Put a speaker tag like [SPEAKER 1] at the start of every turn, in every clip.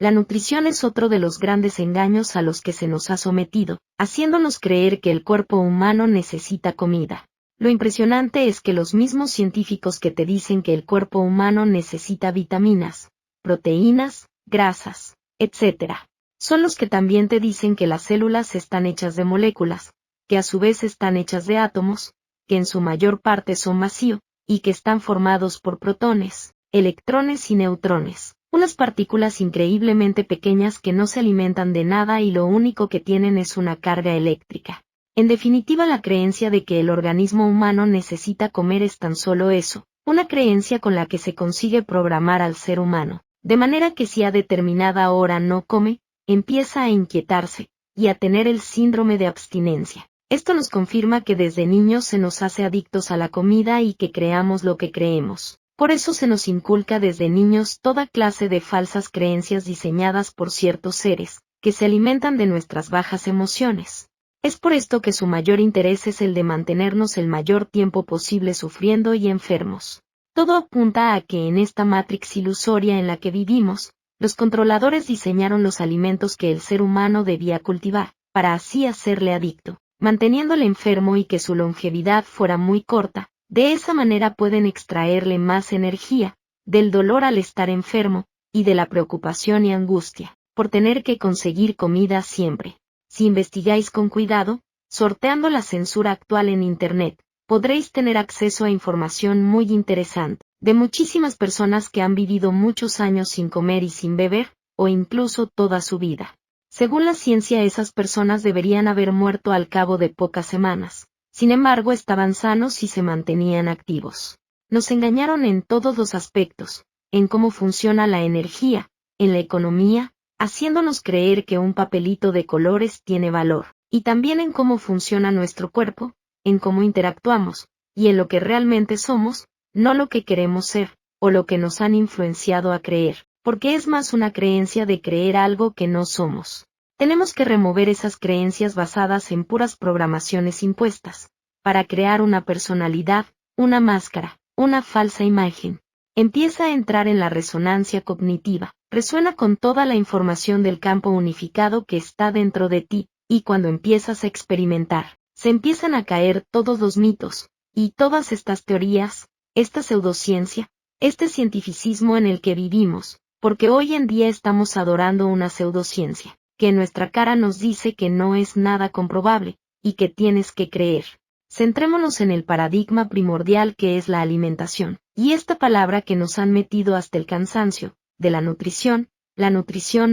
[SPEAKER 1] La nutrición es otro de los grandes engaños a los que se nos ha sometido, haciéndonos creer que el cuerpo humano necesita comida. Lo impresionante es que los mismos científicos que te dicen que el cuerpo humano necesita vitaminas, proteínas, grasas, etc., son los que también te dicen que las células están hechas de moléculas, que a su vez están hechas de átomos, que en su mayor parte son vacío, y que están formados por protones, electrones y neutrones, unas partículas increíblemente pequeñas que no se alimentan de nada y lo único que tienen es una carga eléctrica. En definitiva, la creencia de que el organismo humano necesita comer es tan solo eso, una creencia con la que se consigue programar al ser humano, de manera que si a determinada hora no come, empieza a inquietarse, y a tener el síndrome de abstinencia. Esto nos confirma que desde niños se nos hace adictos a la comida y que creamos lo que creemos. Por eso se nos inculca desde niños toda clase de falsas creencias diseñadas por ciertos seres, que se alimentan de nuestras bajas emociones. Es por esto que su mayor interés es el de mantenernos el mayor tiempo posible sufriendo y enfermos. Todo apunta a que en esta matrix ilusoria en la que vivimos, los controladores diseñaron los alimentos que el ser humano debía cultivar, para así hacerle adicto, manteniéndole enfermo y que su longevidad fuera muy corta. De esa manera pueden extraerle más energía, del dolor al estar enfermo, y de la preocupación y angustia, por tener que conseguir comida siempre. Si investigáis con cuidado, sorteando la censura actual en Internet, podréis tener acceso a información muy interesante, de muchísimas personas que han vivido muchos años sin comer y sin beber, o incluso toda su vida. Según la ciencia, esas personas deberían haber muerto al cabo de pocas semanas. Sin embargo, estaban sanos y se mantenían activos. Nos engañaron en todos los aspectos, en cómo funciona la energía, en la economía, haciéndonos creer que un papelito de colores tiene valor, y también en cómo funciona nuestro cuerpo, en cómo interactuamos, y en lo que realmente somos, no lo que queremos ser, o lo que nos han influenciado a creer, porque es más una creencia de creer algo que no somos. Tenemos que remover esas creencias basadas en puras programaciones impuestas, para crear una personalidad, una máscara, una falsa imagen. Empieza a entrar en la resonancia cognitiva, resuena con toda la información del campo unificado que está dentro de ti, y cuando empiezas a experimentar, se empiezan a caer todos los mitos, y todas estas teorías, esta pseudociencia, este cientificismo en el que vivimos, porque hoy en día estamos adorando una pseudociencia, que en nuestra cara nos dice que no es nada comprobable, y que tienes que creer. Centrémonos en el paradigma primordial que es la alimentación, y esta palabra que nos han metido hasta el cansancio, de la nutrición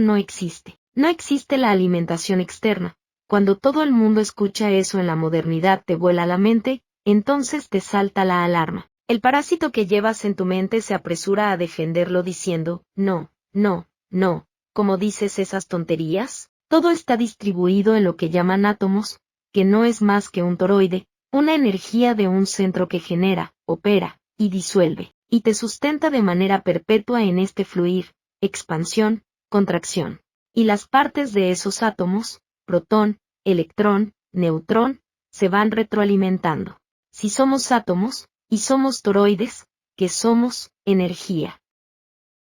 [SPEAKER 1] no existe. No existe la alimentación externa. Cuando todo el mundo escucha eso en la modernidad te vuela la mente, entonces te salta la alarma. El parásito que llevas en tu mente se apresura a defenderlo diciendo, no, no, no, ¿cómo dices esas tonterías? Todo está distribuido en lo que llaman átomos, que no es más que un toroide, una energía de un centro que genera, opera, y disuelve, y te sustenta de manera perpetua en este fluir, expansión, contracción. Y las partes de esos átomos, protón, electrón, neutrón, se van retroalimentando. Si somos átomos, y somos toroides, ¿qué somos? Energía.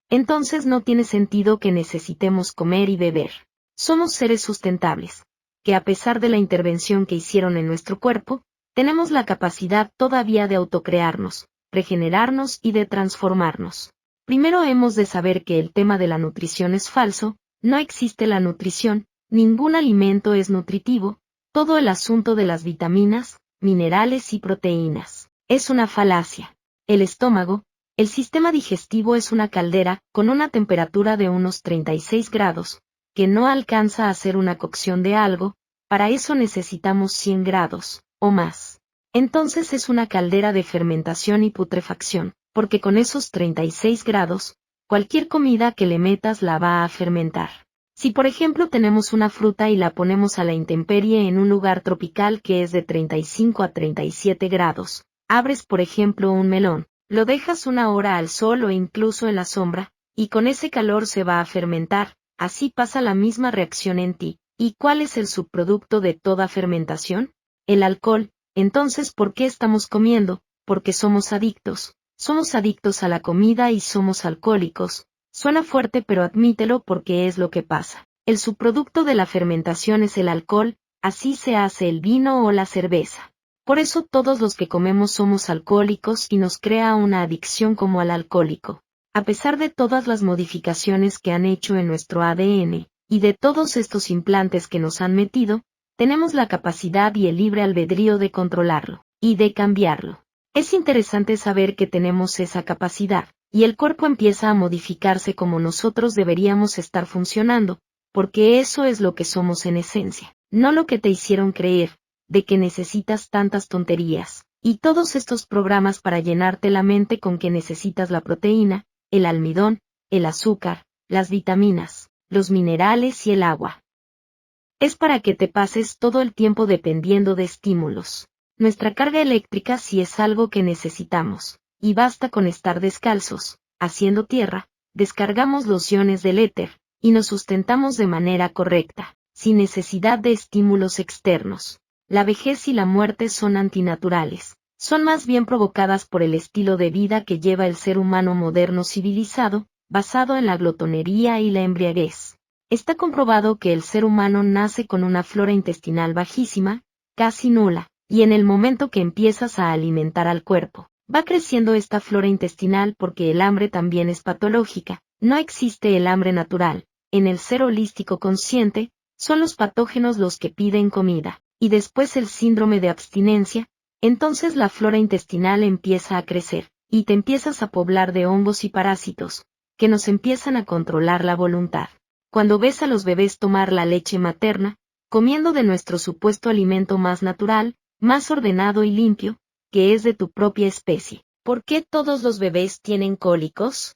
[SPEAKER 1] Entonces no tiene sentido que necesitemos comer y beber. Somos seres sustentables, que a pesar de la intervención que hicieron en nuestro cuerpo, tenemos la capacidad todavía de autocrearnos, regenerarnos y de transformarnos. Primero hemos de saber que el tema de la nutrición es falso, no existe la nutrición, ningún alimento es nutritivo, todo el asunto de las vitaminas, minerales y proteínas, es una falacia. El estómago, el sistema digestivo es una caldera, con una temperatura de unos 36 grados, que no alcanza a hacer una cocción de algo, para eso necesitamos 100 grados, o más. Entonces es una caldera de fermentación y putrefacción, porque con esos 36 grados, cualquier comida que le metas la va a fermentar. Si por ejemplo tenemos una fruta y la ponemos a la intemperie en un lugar tropical que es de 35 a 37 grados, abres por ejemplo un melón, lo dejas una hora al sol o incluso en la sombra, y con ese calor se va a fermentar, así pasa la misma reacción en ti. ¿Y cuál es el subproducto de toda fermentación? El alcohol. Entonces, ¿por qué estamos comiendo? Porque somos adictos a la comida y somos alcohólicos, Suena fuerte, pero admítelo porque es lo que pasa. El subproducto de la fermentación es el alcohol, así se hace el vino o la cerveza. Por eso todos los que comemos somos alcohólicos y nos crea una adicción como al alcohólico. A pesar de todas las modificaciones que han hecho en nuestro ADN, y de todos estos implantes que nos han metido, tenemos la capacidad y el libre albedrío de controlarlo, y de cambiarlo. Es interesante saber que tenemos esa capacidad, y el cuerpo empieza a modificarse como nosotros deberíamos estar funcionando, porque eso es lo que somos en esencia, no lo que te hicieron creer, de que necesitas tantas tonterías, y todos estos programas para llenarte la mente con que necesitas la proteína, el almidón, el azúcar, las vitaminas, los minerales y el agua. Es para que te pases todo el tiempo dependiendo de estímulos. Nuestra carga eléctrica sí es algo que necesitamos, y basta con estar descalzos, haciendo tierra, descargamos los iones del éter, y nos sustentamos de manera correcta, sin necesidad de estímulos externos. La vejez y la muerte son antinaturales, son más bien provocadas por el estilo de vida que lleva el ser humano moderno civilizado, basado en la glotonería y la embriaguez. Está comprobado que el ser humano nace con una flora intestinal bajísima, casi nula, y en el momento que empiezas a alimentar al cuerpo, va creciendo esta flora intestinal porque el hambre también es patológica, no existe el hambre natural. En el ser holístico consciente, son los patógenos los que piden comida, y después el síndrome de abstinencia, entonces la flora intestinal empieza a crecer, y te empiezas a poblar de hongos y parásitos, que nos empiezan a controlar la voluntad. Cuando ves a los bebés tomar la leche materna, comiendo de nuestro supuesto alimento más natural, más ordenado y limpio, que es de tu propia especie. ¿Por qué todos los bebés tienen cólicos?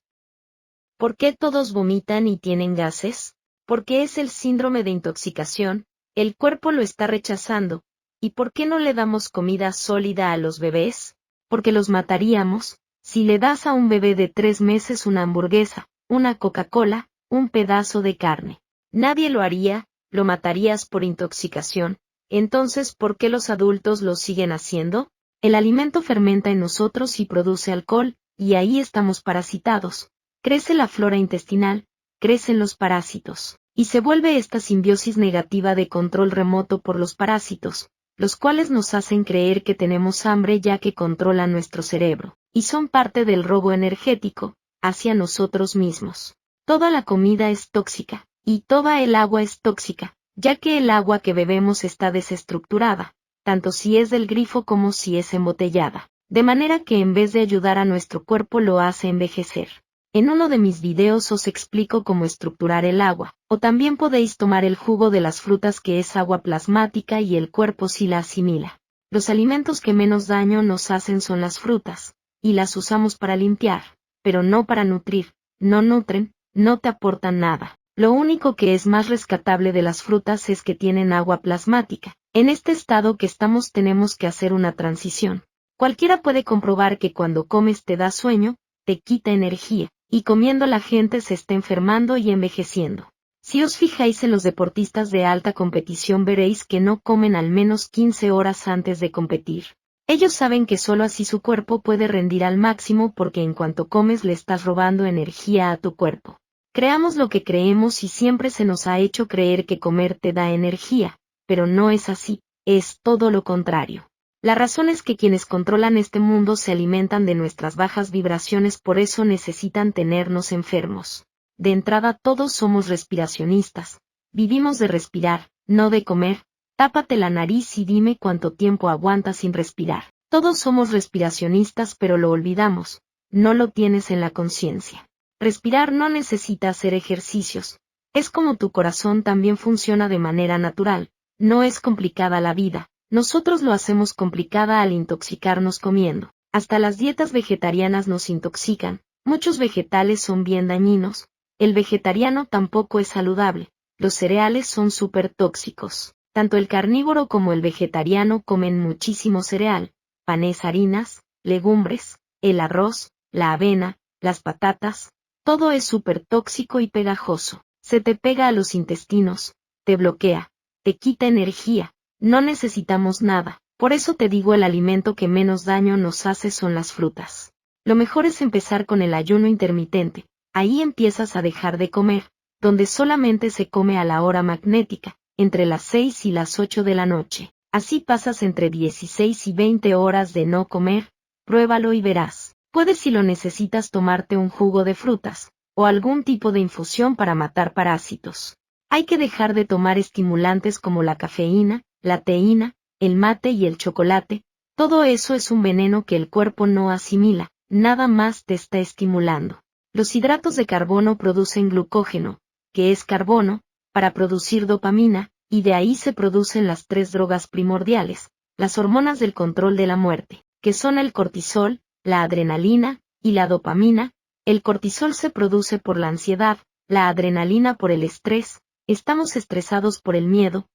[SPEAKER 1] ¿Por qué todos vomitan y tienen gases? Porque es el síndrome de intoxicación, el cuerpo lo está rechazando. ¿Y por qué no le damos comida sólida a los bebés? Porque los mataríamos. Si le das a un bebé de 3 meses una hamburguesa, una Coca-Cola, un pedazo de carne, nadie lo haría, lo matarías por intoxicación. Entonces, ¿por qué los adultos lo siguen haciendo? El alimento fermenta en nosotros y produce alcohol, y ahí estamos parasitados. Crece la flora intestinal, crecen los parásitos, y se vuelve esta simbiosis negativa de control remoto por los parásitos, los cuales nos hacen creer que tenemos hambre ya que controlan nuestro cerebro, y son parte del robo energético, hacia nosotros mismos. Toda la comida es tóxica, y toda el agua es tóxica, ya que el agua que bebemos está desestructurada, tanto si es del grifo como si es embotellada, de manera que en vez de ayudar a nuestro cuerpo lo hace envejecer. En uno de mis videos os explico cómo estructurar el agua, o también podéis tomar el jugo de las frutas que es agua plasmática y el cuerpo sí la asimila. Los alimentos que menos daño nos hacen son las frutas, y las usamos para limpiar, pero no para nutrir, no nutren, no te aportan nada. Lo único que es más rescatable de las frutas es que tienen agua plasmática. En este estado que estamos tenemos que hacer una transición. Cualquiera puede comprobar que cuando comes te da sueño, te quita energía, y comiendo la gente se está enfermando y envejeciendo. Si os fijáis en los deportistas de alta competición veréis que no comen al menos 15 horas antes de competir. Ellos saben que solo así su cuerpo puede rendir al máximo porque en cuanto comes le estás robando energía a tu cuerpo. Creamos lo que creemos y siempre se nos ha hecho creer que comer te da energía, pero no es así, es todo lo contrario. La razón es que quienes controlan este mundo se alimentan de nuestras bajas vibraciones, por eso necesitan tenernos enfermos. De entrada todos somos respiracionistas. Vivimos de respirar, no de comer. Tápate la nariz y dime cuánto tiempo aguantas sin respirar. Todos somos respiracionistas pero lo olvidamos. No lo tienes en la conciencia. Respirar no necesita hacer ejercicios. Es como tu corazón también funciona de manera natural. No es complicada la vida. Nosotros lo hacemos complicada al intoxicarnos comiendo. Hasta las dietas vegetarianas nos intoxican. Muchos vegetales son bien dañinos. El vegetariano tampoco es saludable. Los cereales son súper tóxicos. Tanto el carnívoro como el vegetariano comen muchísimo cereal, panes, harinas, legumbres, el arroz, la avena, las patatas. Todo es súper tóxico y pegajoso. Se te pega a los intestinos, te bloquea, te quita energía. No necesitamos nada, por eso te digo el alimento que menos daño nos hace son las frutas. Lo mejor es empezar con el ayuno intermitente, ahí empiezas a dejar de comer, donde solamente se come a la hora magnética, entre las 6 y las 8 de la noche. Así pasas entre 16 y 20 horas de no comer, pruébalo y verás. Puedes, si lo necesitas, tomarte un jugo de frutas, o algún tipo de infusión para matar parásitos. Hay que dejar de tomar estimulantes como la cafeína, la teína, el mate y el chocolate. Todo eso es un veneno que el cuerpo no asimila, nada más te está estimulando. Los hidratos de carbono producen glucógeno, que es carbono, para producir dopamina, y de ahí se producen las 3 drogas primordiales, las hormonas del control de la muerte, que son el cortisol, la adrenalina, y la dopamina. El cortisol se produce por la ansiedad, la adrenalina por el estrés, estamos estresados por el miedo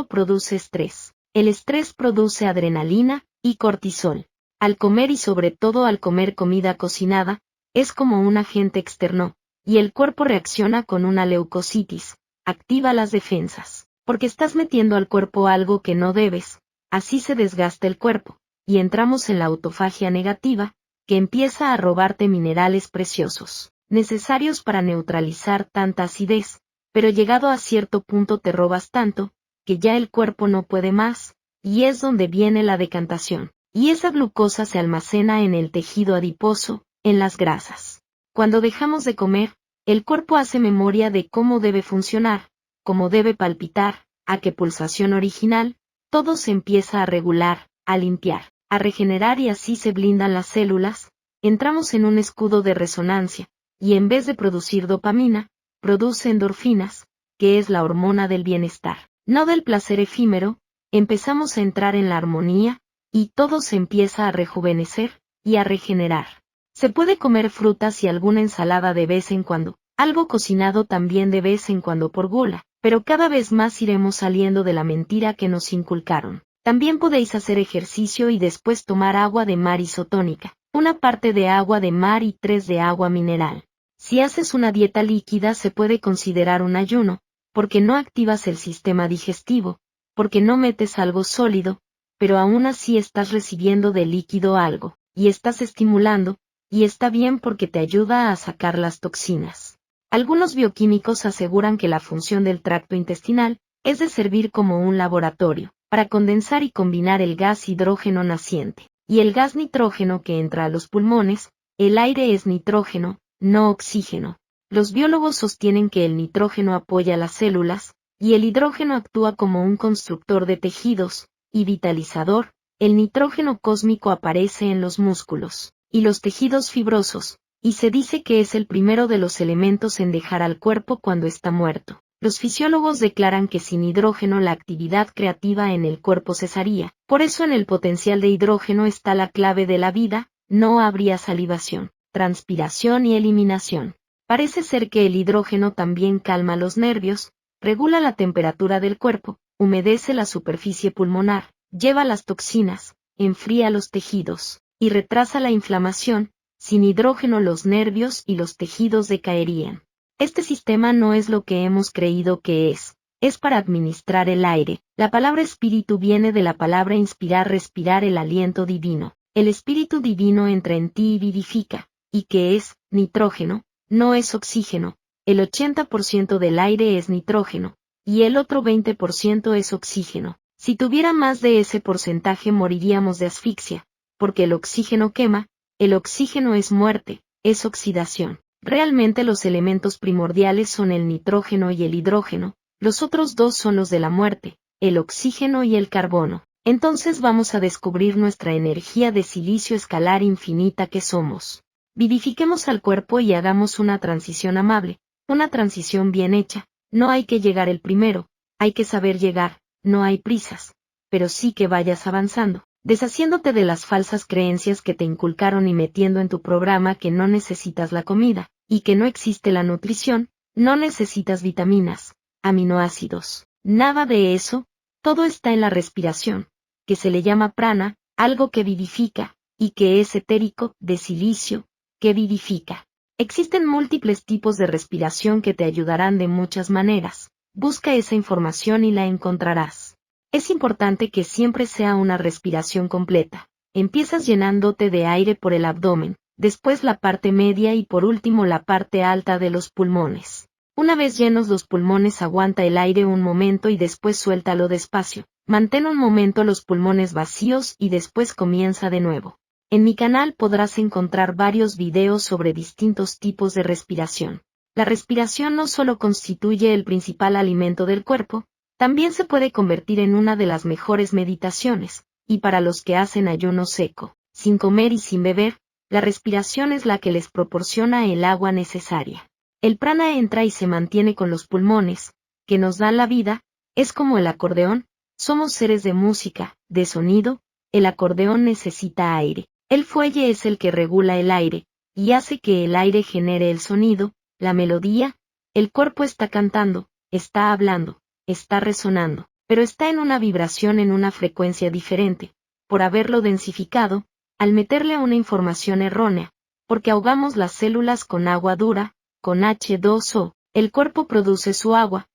[SPEAKER 1] produce estrés, el estrés produce adrenalina y cortisol. Al comer y sobre todo al comer comida cocinada, es como un agente externo, y el cuerpo reacciona con una leucocitis, activa las defensas, porque estás metiendo al cuerpo algo que no debes, así se desgasta el cuerpo, y entramos en la autofagia negativa, que empieza a robarte minerales preciosos, necesarios para neutralizar tanta acidez, pero llegado a cierto punto te robas tanto, que ya el cuerpo no puede más, y es donde viene la decantación, y esa glucosa se almacena en el tejido adiposo, en las grasas. Cuando dejamos de comer, el cuerpo hace memoria de cómo debe funcionar, cómo debe palpitar, a qué pulsación original, todo se empieza a regular, a limpiar, a regenerar y así se blindan las células, entramos en un escudo de resonancia, y en vez de producir dopamina, produce endorfinas, que es la hormona del bienestar, no del placer efímero, empezamos a entrar en la armonía, y todo se empieza a rejuvenecer, y a regenerar. Se puede comer frutas y alguna ensalada de vez en cuando, algo cocinado también de vez en cuando por gula, pero cada vez más iremos saliendo de la mentira que nos inculcaron. También podéis hacer ejercicio y después tomar agua de mar isotónica, una parte de agua de mar y 3 de agua mineral. Si haces una dieta líquida se puede considerar un ayuno, porque no activas el sistema digestivo, porque no metes algo sólido, pero aún así estás recibiendo de líquido algo, y estás estimulando, y está bien porque te ayuda a sacar las toxinas. Algunos bioquímicos aseguran que la función del tracto intestinal es de servir como un laboratorio, para condensar y combinar el gas hidrógeno naciente, y el gas nitrógeno que entra a los pulmones. El aire es nitrógeno, no oxígeno. Los biólogos sostienen que el nitrógeno apoya las células, y el hidrógeno actúa como un constructor de tejidos, y vitalizador. El nitrógeno cósmico aparece en los músculos y los tejidos fibrosos, y se dice que es el primero de los elementos en dejar al cuerpo cuando está muerto. Los fisiólogos declaran que sin hidrógeno la actividad creativa en el cuerpo cesaría, por eso en el potencial de hidrógeno está la clave de la vida, no habría salivación, transpiración y eliminación. Parece ser que el hidrógeno también calma los nervios, regula la temperatura del cuerpo, humedece la superficie pulmonar, lleva las toxinas, enfría los tejidos, y retrasa la inflamación. Sin hidrógeno los nervios y los tejidos decaerían. Este sistema no es lo que hemos creído que es para administrar el aire. La palabra espíritu viene de la palabra inspirar, respirar, el aliento divino. El espíritu divino entra en ti y vivifica, y que es nitrógeno, no es oxígeno. El 80% del aire es nitrógeno, y el otro 20% es oxígeno. Si tuviera más de ese porcentaje moriríamos de asfixia, porque el oxígeno quema. El oxígeno es muerte, es oxidación. Realmente los elementos primordiales son el nitrógeno y el hidrógeno, los otros dos son los de la muerte, el oxígeno y el carbono. Entonces vamos a descubrir nuestra energía de silicio escalar infinita que somos. Vivifiquemos al cuerpo y hagamos una transición amable, una transición bien hecha. No hay que llegar el primero, hay que saber llegar, no hay prisas, pero sí que vayas avanzando, deshaciéndote de las falsas creencias que te inculcaron y metiendo en tu programa que no necesitas la comida, y que no existe la nutrición, no necesitas vitaminas, aminoácidos, nada de eso, todo está en la respiración, que se le llama prana, algo que vivifica, y que es etérico, de silicio, que vivifica. Existen múltiples tipos de respiración que te ayudarán de muchas maneras, busca esa información y la encontrarás. Es importante que siempre sea una respiración completa. Empiezas llenándote de aire por el abdomen, después la parte media y por último la parte alta de los pulmones. Una vez llenos los pulmones, aguanta el aire un momento y después suéltalo despacio. Mantén un momento los pulmones vacíos y después comienza de nuevo. En mi canal podrás encontrar varios videos sobre distintos tipos de respiración. La respiración no solo constituye el principal alimento del cuerpo, también se puede convertir en una de las mejores meditaciones, y para los que hacen ayuno seco, sin comer y sin beber, la respiración es la que les proporciona el agua necesaria. El prana entra y se mantiene con los pulmones, que nos dan la vida, es como el acordeón, somos seres de música, de sonido, el acordeón necesita aire. El fuelle es el que regula el aire, y hace que el aire genere el sonido, la melodía, el cuerpo está cantando, está hablando, está resonando, pero está en una vibración en una frecuencia diferente, por haberlo densificado, al meterle una información errónea, porque ahogamos las células con agua dura, con H2O, el cuerpo produce su agua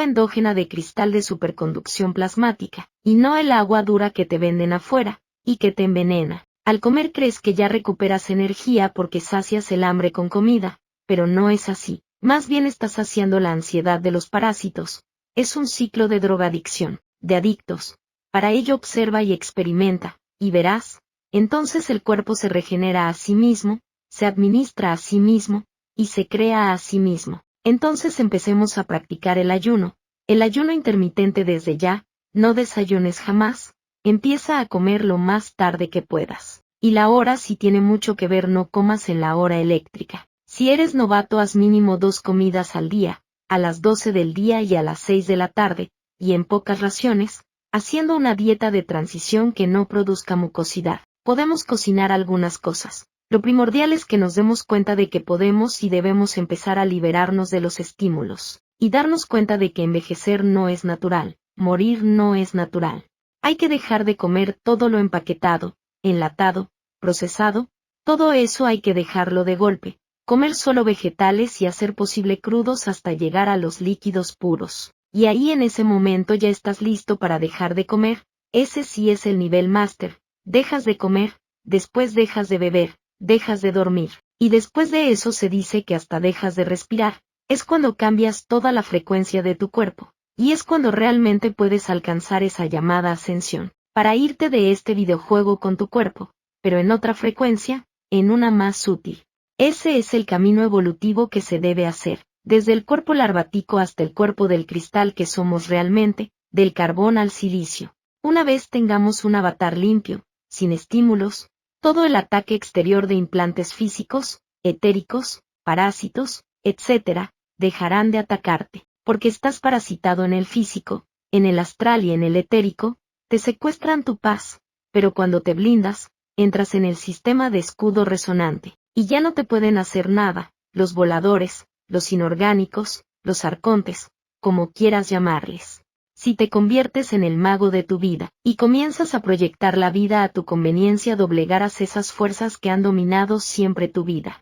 [SPEAKER 1] endógena de cristal de superconducción plasmática, y no el agua dura que te venden afuera, y que te envenena. Al comer crees que ya recuperas energía porque sacias el hambre con comida, pero no es así, más bien estás saciando la ansiedad de los parásitos. Es un ciclo de drogadicción, de adictos. Para ello observa y experimenta, y verás, entonces el cuerpo se regenera a sí mismo, se administra a sí mismo, y se crea a sí mismo. Entonces empecemos a practicar el ayuno intermitente desde ya, no desayunes jamás, empieza a comer lo más tarde que puedas. Y la hora si tiene mucho que ver, no comas en la hora eléctrica. Si eres novato haz mínimo 2 comidas al día, a las 12 del día y a las 6 de la tarde, y en pocas raciones, haciendo una dieta de transición que no produzca mucosidad. Podemos cocinar algunas cosas. Lo primordial es que nos demos cuenta de que podemos y debemos empezar a liberarnos de los estímulos, y darnos cuenta de que envejecer no es natural, morir no es natural. Hay que dejar de comer todo lo empaquetado, enlatado, procesado, todo eso hay que dejarlo de golpe, comer solo vegetales y hacer posible crudos hasta llegar a los líquidos puros. Y ahí en ese momento ya estás listo para dejar de comer, ese sí es el nivel máster, dejas de comer, después dejas de beber, dejas de dormir, y después de eso se dice que hasta dejas de respirar, es cuando cambias toda la frecuencia de tu cuerpo, y es cuando realmente puedes alcanzar esa llamada ascensión, para irte de este videojuego con tu cuerpo, pero en otra frecuencia, en una más sutil. Ese es el camino evolutivo que se debe hacer, desde el cuerpo larvático hasta el cuerpo del cristal que somos realmente, del carbón al silicio. Una vez tengamos un avatar limpio, sin estímulos, todo el ataque exterior de implantes físicos, etéricos, parásitos, etc., dejarán de atacarte, porque estás parasitado en el físico, en el astral y en el etérico, te secuestran tu paz, pero cuando te blindas, entras en el sistema de escudo resonante, y ya no te pueden hacer nada, los voladores, los inorgánicos, los arcontes, como quieras llamarles. Si te conviertes en el mago de tu vida, y comienzas a proyectar la vida a tu conveniencia, doblegarás esas fuerzas que han dominado siempre tu vida.